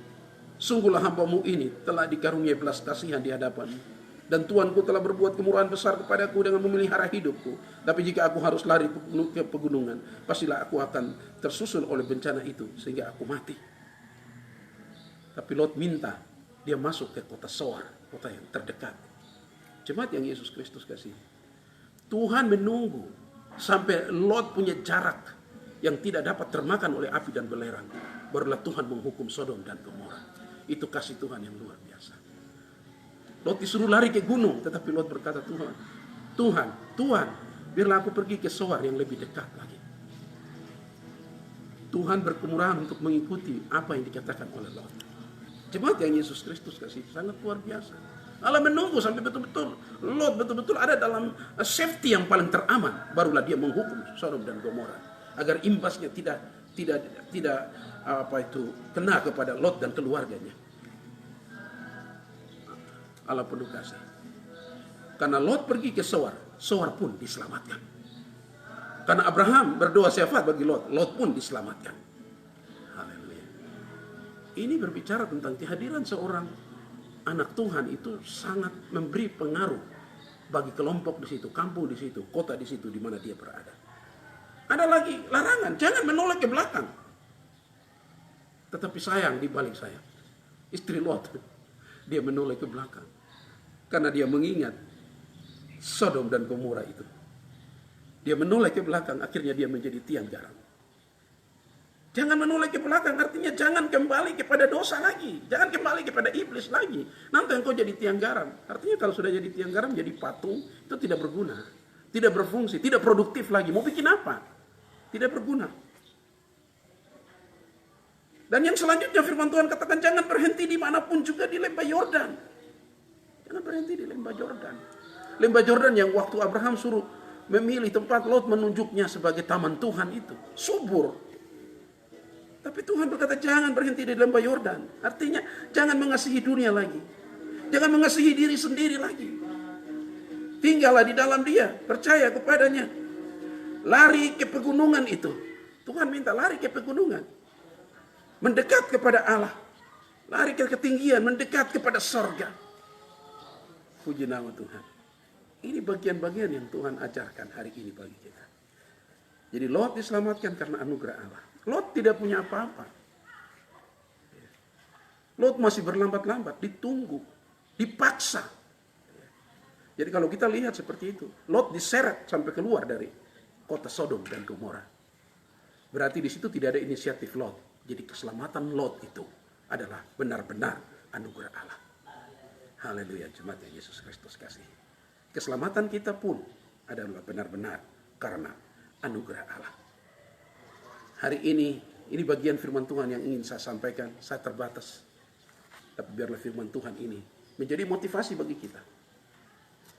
Sungguhlah hambamu ini telah dikaruniai belas kasihan di hadapanmu. Dan Tuanku telah berbuat kemurahan besar kepadaku dengan memelihara hidupku. Tapi jika aku harus lari ke pegunungan, pastilah aku akan tersusul oleh bencana itu sehingga aku mati. Tapi Lot minta dia masuk ke kota Soar, kota yang terdekat. Jemaat yang Yesus Kristus kasih. Tuhan menunggu sampai Lot punya jarak yang tidak dapat termakan oleh api dan belerang. Barulah Tuhan menghukum Sodom dan Gomora. Itu kasih Tuhan yang luar biasa. Lot disuruh lari ke gunung, tetapi Lot berkata, Tuhan, biarlah aku pergi ke Soar yang lebih dekat lagi. Tuhan berkemurahan untuk mengikuti apa yang dikatakan oleh Lot. Jemaat yang Yesus Kristus kasih, sangat luar biasa. Allah menunggu sampai betul-betul Lot betul-betul ada dalam safety yang paling teraman, barulah dia menghukum Sodom dan Gomora agar imbasnya tidak kena kepada Lot dan keluarganya. Allah penuh kasih. Karena Lot pergi ke Soar, Soar pun diselamatkan. Karena Abraham berdoa syafaat bagi Lot, Lot pun diselamatkan. Haleluya. Ini berbicara tentang kehadiran seorang anak Tuhan itu sangat memberi pengaruh bagi kelompok di situ, kampung di situ, kota di situ di mana dia berada. Ada lagi larangan, jangan menoleh ke belakang. Tetapi sayang di balik sayang, istri Lot dia menoleh ke belakang karena dia mengingat Sodom dan Gomora itu. Dia menoleh ke belakang, akhirnya dia menjadi tiang garam. Jangan menoleh ke belakang, artinya jangan kembali kepada dosa lagi. Jangan kembali kepada iblis lagi. Nanti engkau jadi tiang garam. Artinya kalau sudah jadi tiang garam, jadi patung, itu tidak berguna. Tidak berfungsi, tidak produktif lagi. Mau bikin apa? Tidak berguna. Dan yang selanjutnya firman Tuhan katakan, jangan berhenti dimanapun juga di lembah Yordan. Jangan berhenti di lembah Yordan. Lembah Yordan yang waktu Abraham suruh memilih tempat, Lot menunjuknya sebagai taman Tuhan itu. Subur. Tapi Tuhan berkata jangan berhenti di lembah Yordan. Artinya jangan mengasihi dunia lagi. Jangan mengasihi diri sendiri lagi. Tinggallah di dalam Dia, percaya kepadanya. Lari ke pegunungan itu. Tuhan minta lari ke pegunungan. Mendekat kepada Allah. Lari ke ketinggian, mendekat kepada sorga. Puji nama Tuhan. Ini bagian-bagian yang Tuhan ajarkan hari ini bagi kita. Jadi Lot diselamatkan karena anugerah Allah. Lot tidak punya apa-apa. Lot masih berlambat-lambat, ditunggu, dipaksa. Jadi kalau kita lihat seperti itu, Lot diseret sampai keluar dari kota Sodom dan Gomora. Berarti di situ tidak ada inisiatif Lot. Jadi keselamatan Lot itu adalah benar-benar anugerah Allah. Haleluya, jemaat yang Yesus Kristus kasih. Keselamatan kita pun adalah benar-benar karena anugerah Allah. Hari ini bagian firman Tuhan yang ingin saya sampaikan. Saya terbatas. Tapi biarlah firman Tuhan ini menjadi motivasi bagi kita.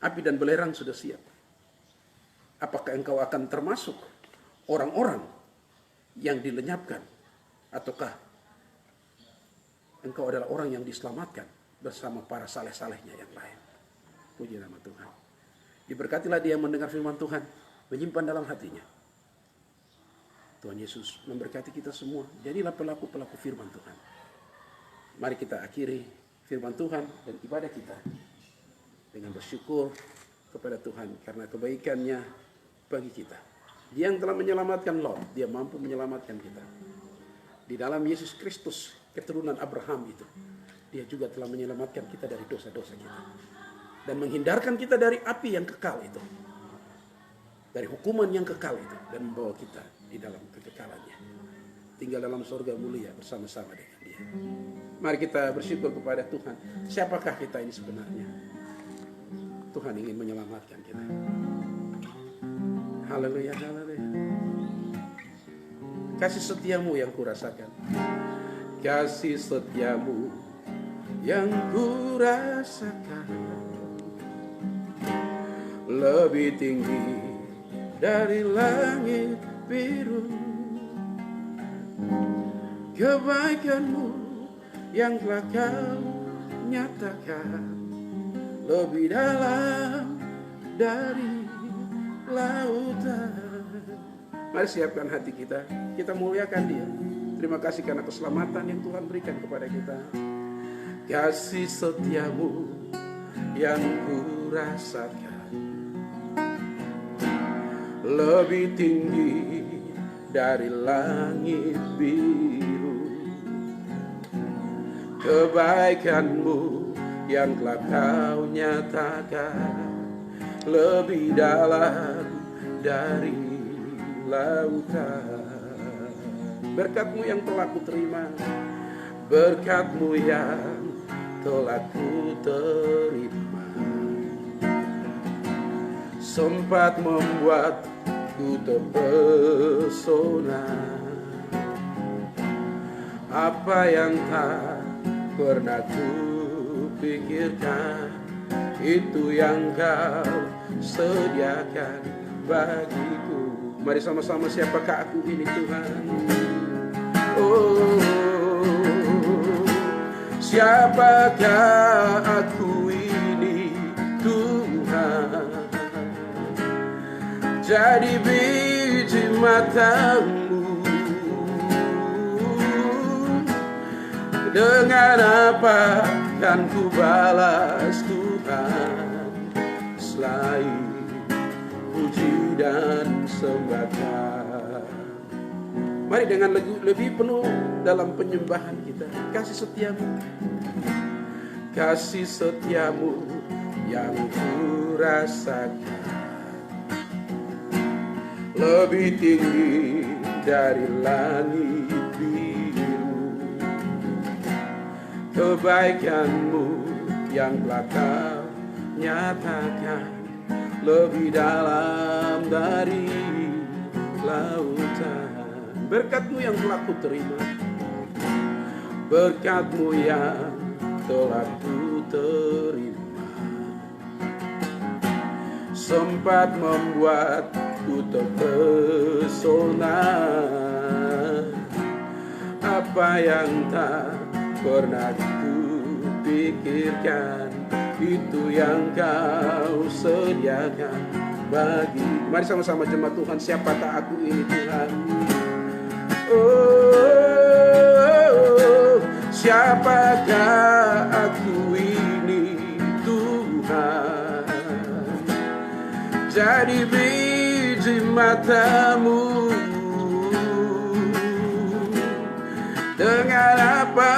Api dan belerang sudah siap. Apakah engkau akan termasuk orang-orang yang dilenyapkan? Ataukah engkau adalah orang yang diselamatkan bersama para saleh-salehnya yang lain? Puji nama Tuhan. Diberkatilah dia yang mendengar firman Tuhan, menyimpan dalam hatinya. Tuhan Yesus memberkati kita semua. Jadilah pelaku-pelaku firman Tuhan. Mari kita akhiri firman Tuhan dan ibadah kita dengan bersyukur kepada Tuhan karena kebaikannya bagi kita. Dia yang telah menyelamatkan Lot, dia mampu menyelamatkan kita. Di dalam Yesus Kristus, keturunan Abraham itu, dia juga telah menyelamatkan kita dari dosa-dosa kita. Dan menghindarkan kita dari api yang kekal itu. Dari hukuman yang kekal itu. Dan membawa kita di dalam kekekalannya. Tinggal dalam surga mulia bersama-sama dengan dia. Mari kita bersyukur kepada Tuhan. Siapakah kita ini sebenarnya? Tuhan ingin menyelamatkan kita. Haleluya, haleluya. Kasih setiamu yang kurasakan. Kasih setiamu yang kurasakan lebih tinggi dari langit biru. Kebaikanmu yang telah kau nyatakan lebih dalam dari lautan. Mari siapkan hati kita. Kita muliakan dia. Terima kasih karena keselamatan yang Tuhan berikan kepada kita. Kasih setiamu yang kurasakan lebih tinggi dari langit biru. Kebaikanmu yang telah kau nyatakan lebih dalam dari lautan. Berkat-Mu yang telah ku terima, berkat-Mu yang telah ku terima, sempat membuatku terpesona. Apa yang tak pernah ku pikirkan, itu yang Kau sediakan bagiku. Mari sama-sama, siapakah aku ini Tuhan? Oh, siapakah aku ini Tuhan? Jadi biji mata-Mu. Dengan apa kan ku balas Tuhan selain puji dan sembah. Mari dengan lebih penuh dalam penyembahan kita. Kasih setiamu, kasih setiamu yang ku rasakan lebih tinggi dari langit biru. Kebaikan-Mu yang telah Kau nyatakan lebih dalam dari lautan. Berkat-Mu yang telah ku terima, berkat-Mu yang telah ku terima, sempat membuatku terpesona. Apa yang tak pernah ku pikirkan, itu yang kau sediakan bagi. Mari sama-sama jemaat Tuhan, siapakah aku ini Tuhan? Oh, siapakah aku ini Tuhan? Jadi biji matamu, dengan apa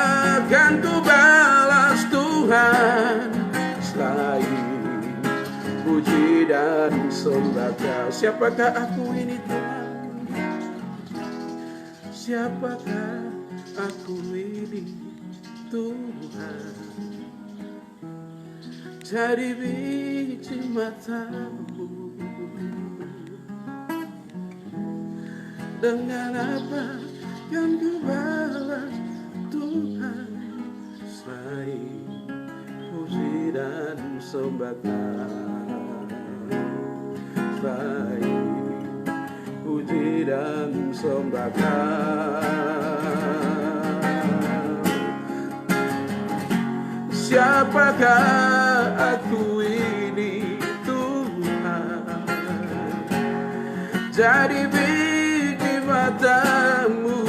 kan ku balas Tuhan selain puji dan sembah Kau? Siapakah aku ini Tuhan? Siapakah aku ini Tuhan? Jadi biji matamu, dengan apa yang ku balas Tuhan selain puji dan sembah Kau, selain puji dan sembah Kau. Siapakah aku ini Tuhan? Jadi biji matamu,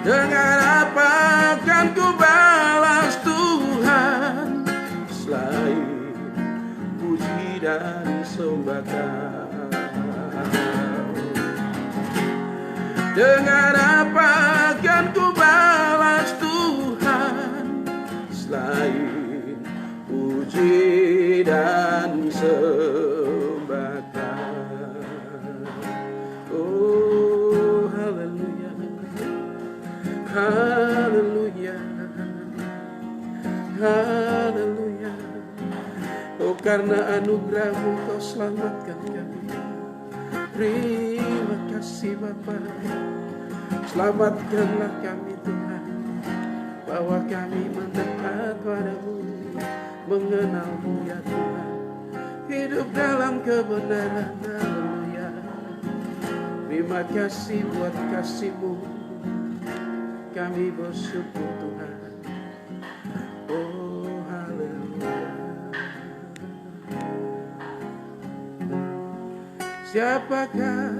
dengan apa kan ku balas Tuhan selain puji dan sembah Kau? Dengan apa kan ku balas Tuhan selain puji dan sembah Kau? Oh, haleluya, haleluya, haleluya. Oh, karena anugerah-Mu Kau selamatkan kami. Terima kasih Bapa. Selamatkanlah kami Tuhan, bahwa kami mendekat padamu, mengenal-Mu ya Tuhan, hidup dalam kebenaran. Haleluya. Terima kasih buat kasih-Mu, kami bersyukur Tuhan. Oh, haleluya. Siapakah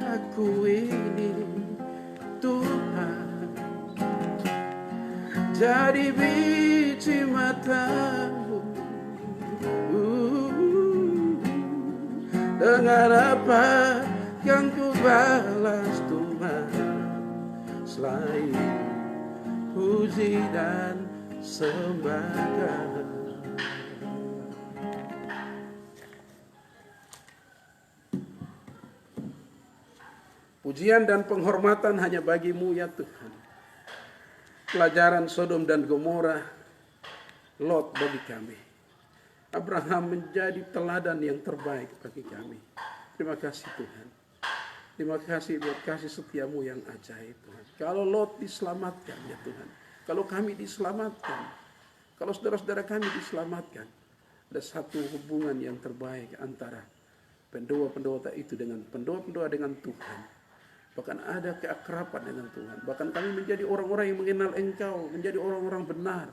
aku ini Tuhan? Jadi biji matamu, dengan apa yang ku balas Tuhan selain puji dan sembah Kau? Pujian dan penghormatan hanya bagi-Mu ya Tuhan. Pelajaran Sodom dan Gomora, Lot bagi kami. Abraham menjadi teladan yang terbaik bagi kami. Terima kasih Tuhan. Terima kasih buat kasih setia-Mu yang ajaib Tuhan. Kalau Lot diselamatkan ya Tuhan, kalau kami diselamatkan, kalau saudara-saudara kami diselamatkan, ada satu hubungan yang terbaik antara pendoa-pendoa itu dengan pendoa-pendoa dengan Tuhan. Bahkan ada keakraban dengan Tuhan. Bahkan kami menjadi orang-orang yang mengenal Engkau, menjadi orang-orang benar.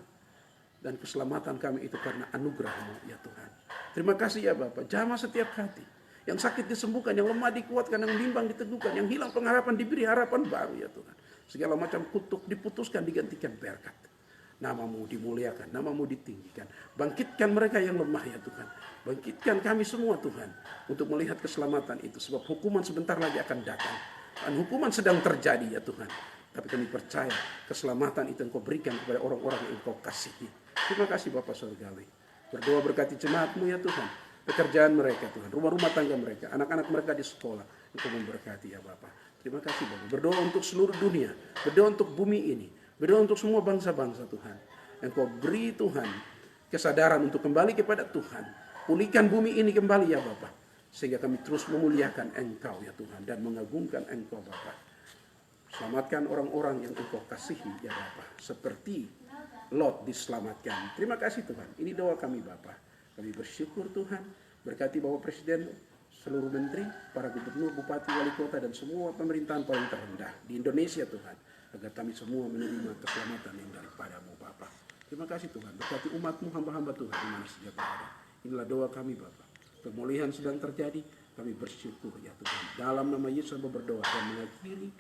Dan keselamatan kami itu karena anugerah-Mu ya Tuhan. Terima kasih ya Bapa. Jamah setiap hati. Yang sakit disembuhkan, yang lemah dikuatkan, yang bimbang diteguhkan, yang hilang pengharapan diberi harapan baru ya Tuhan. Segala macam kutuk diputuskan, digantikan berkat. Nama-Mu dimuliakan, Nama-Mu ditinggikan. Bangkitkan mereka yang lemah ya Tuhan. Bangkitkan kami semua Tuhan, untuk melihat keselamatan itu. Sebab hukuman sebentar lagi akan datang. Dan hukuman sedang terjadi ya Tuhan. Tapi kami percaya keselamatan itu Engkau berikan kepada orang-orang yang Engkau kasihi. Terima kasih Bapa Surgawi. Berdoa berkati jemaat-Mu ya Tuhan. Pekerjaan mereka Tuhan, rumah-rumah tangga mereka, anak-anak mereka di sekolah. Engkau memberkati ya Bapa. Terima kasih Bapa. Berdoa untuk seluruh dunia. Berdoa untuk bumi ini. Berdoa untuk semua bangsa-bangsa Tuhan. Engkau beri Tuhan kesadaran untuk kembali kepada Tuhan. Pulihkan bumi ini kembali ya Bapa. Sehingga kami terus memuliakan Engkau ya Tuhan, dan mengagungkan Engkau Bapa. Selamatkan orang-orang yang Engkau kasihi ya Bapa, seperti Lot diselamatkan. Terima kasih Tuhan. Ini doa kami Bapa. Kami bersyukur Tuhan. Berkati Bapak Presiden, seluruh menteri, para gubernur, bupati, wali kota, dan semua pemerintahan paling terendah di Indonesia Tuhan. Agar kami semua menerima keselamatan yang daripada-Mu Bapa. Terima kasih Tuhan, berkati umat-Mu, hamba-hamba Tuhan di mana saja berada. Inilah doa kami Bapa. Pemulihan sedang terjadi, kami bersyukur ya Tuhan. Dalam nama Yesus hamba berdoa dan mengakhiri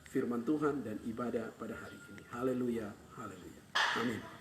firman Tuhan dan ibadah pada hari ini. Haleluya, haleluya. Amin.